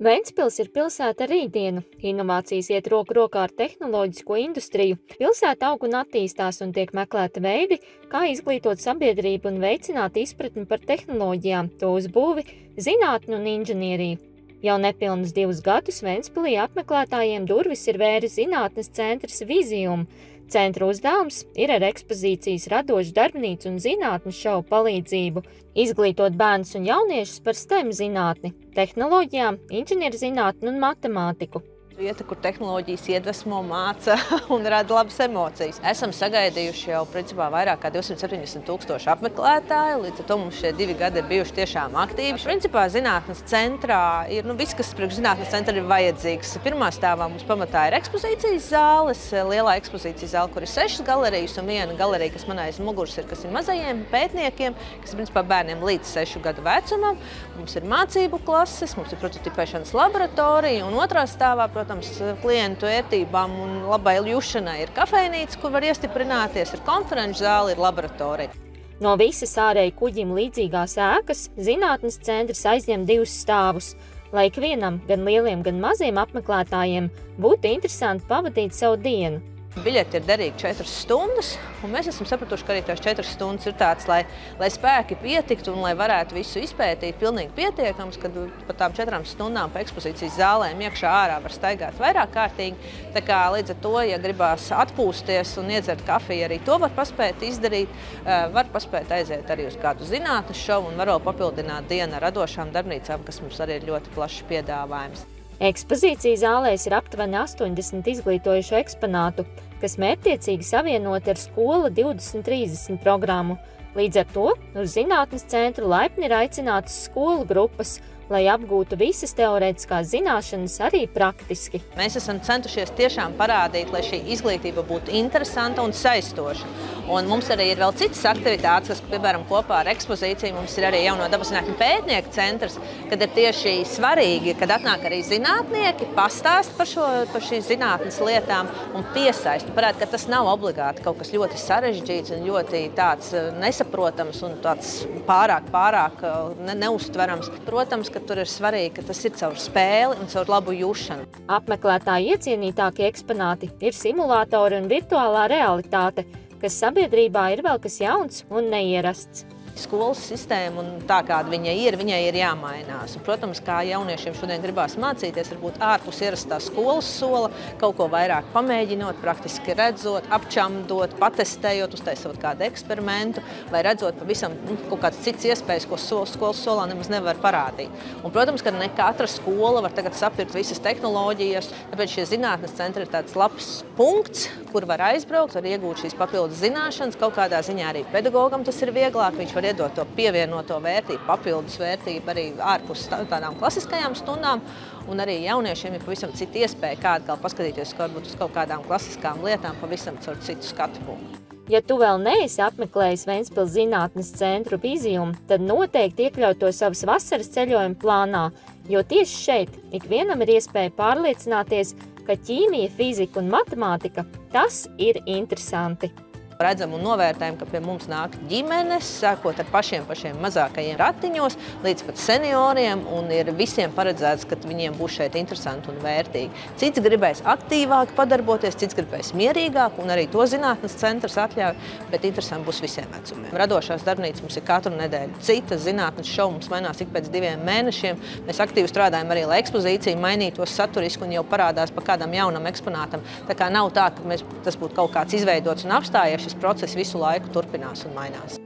Ventspils ir pilsēta ar rītdienu. Inovācijas iet roku rokā ar tehnoloģisko industriju. Pilsēta aug un attīstās un tiek meklēti veidi, kā izglītot sabiedrību un veicināt izpratni par tehnoloģijām, to uzbūvi, zinātni un inženieriju. Jau nepilnus 2 gadus Ventspilī apmeklētājiem durvis ir vēris zinātnes centrs Vizium. Centra uzdevums ir ar ekspozīcijas radošu darbnīcu un zinātnes šovu palīdzību izglītot bērnus un jauniešus par STEM zinātni, tehnoloģijām, inženierzinātni un matemātiku. Vieta, kur tehnoloģijas iedvesmo, māca un rada labas emocijas. Esam sagaidījuši jau principā vairāk kā 270 000 apmeklētāju, līdz ar to mums šie 2 gadi ir bijuši tiešām aktīvi. Principā zinātnes centrā ir viss, kas priekš zinātnes centra ir vajadzīgs. Pirmā stāvā mums pamatā ir ekspozīcijas zāles, lielā ekspozīcijas zāle, kur ir 6 galerijas un viena galerija, kas man aiz muguras ir, kas ir mazajiem pētniekiem, kas ir principā bērniem līdz 6 gadu vecumam. Mums ir mācību klases, mums ir prototipēšanas laboratorija un otrā stāvā, protams, klientu ērtībām un labai jušanai ir kafejnīca, kur var iestiprināties, ir konferenču zāle, ir laboratorija. No visas ārēji kuģim līdzīgās ēkas zinātnes centrs aizņem 2 stāvus, lai ikvienam, gan lieliem, gan maziem apmeklētājiem, būtu interesanti pavadīt savu dienu. Biļeti ir derīgi 4 stundas, un mēs esam sapratuši, ka arī tās 4 stundas ir tāds, lai spēki pietiktu un lai varētu visu izpētīt, pilnīgi pietiekams, kad pa tām 4 stundām pa ekspozīcijas zālēm iekšā ārā var staigāt vairāk kārtīgi. Tā kā līdz ar to, ja gribās atpūsties un iedzert kafiju, arī to var paspēt izdarīt, var paspēt aiziet arī uz kādu zinātnes šovu un var vēl papildināt dienu ar radošām darbnīcām, kas mums arī ir ļoti plašs piedāvājums. Ekspozīcijas zālēs ir aptuveni 80 izglītojušu eksponātu, kas mērķtiecīgi savienoti ar Skola 2030 programmu. Līdz ar to uz zinātnes centru laipni ir aicinātas skolu grupas, lai apgūtu visas teorētiskās zināšanas arī praktiski. Mēs esam centušies tiešām parādīt, lai šī izglītība būtu interesanta un saistoša. Un mums arī ir vēl citas aktivitātes, kas, piemēram, kopā ar ekspozīciju mums ir arī jauno dabas zinātņu pētnieku centrs, kad ir tieši svarīgi, kad atnāk arī zinātnieki, pastāst par šīs zinātnes lietām un piesaista. Parāda, ka tas nav obligāti kaut kas ļoti sarežģīts un ļoti tāds nesaprotams un tāds pārāk neuztverams. Protams, ka tur ir svarīgi, ka tas ir caur spēli un caur labu jušanu. Apmeklētāji iecienītākie eksponāti ir simulātori un virtuālā realitāte, kas sabiedrībā ir vēl kas jauns un neierasts. Skolas sistēma un tā, kāda viņai ir jāmainās. Un, protams, kā jauniešiem šodien gribās mācīties, varbūt ārpus ierastā skolas sola, kaut ko vairāk pamēģinot, praktiski redzot, apčamdot, patestējot, uztaisot kādu eksperimentu, vai redzot pavisam kaut kādas citas iespējas, ko skolas solā nemaz nevar parādīt. Un, protams, ka ne katra skola var tagad sapirkt visas tehnoloģijas, tāpēc šie zinātnes centri ir tāds labs punkts, kur var aizbraukt, var iegūt šīs papildus zināšanas, kaut kādā ziņā arī pedagogam tas ir vieglāk, viņš var iedot to pievienoto vērtību, papildus vērtību arī ārpus tādām klasiskajām stundām, un arī jauniešiem ir pavisam cita iespēja, kāda paskatīties varbūt uz kaut kādām klasiskām lietām pavisam caur citu skatu punktu. Ja tu vēl neesi apmeklējis Ventspils zinātnes centru Vizium, tad noteikti iekļauj to savas vasaras ceļojuma plānā, jo tieši šeit ikvienam ir iespēja pārliecināties, ka ķīmija, fizika un matemātika tas ir interesanti. Redzam un novērtējam, ka pie mums nāk ģimenes, sākot ar pašiem mazākajiem ratiņos, līdz pat senioriem, un ir visiem paredzēts, ka viņiem būs šeit interesanti un vērtīgi. Cits gribēs aktīvāk padarboties, cits gribēs mierīgāk, un arī to zinātnes centrs atļauj, bet interesanti būs visiem vecumiem. Radošās darbnīcas mums ir katru nedēļu. Citas zinātnes šovu mums mainās ik pēc 2 mēnešiem. Mēs aktīvi strādājam arī, lai ekspozīcija mainītos saturiski un jau parādās pa kādam jaunam eksponātam. Tā kā nav tā, ka tas būtu kaut kāds izveidots un apstājies. Šis process visu laiku turpinās un mainās.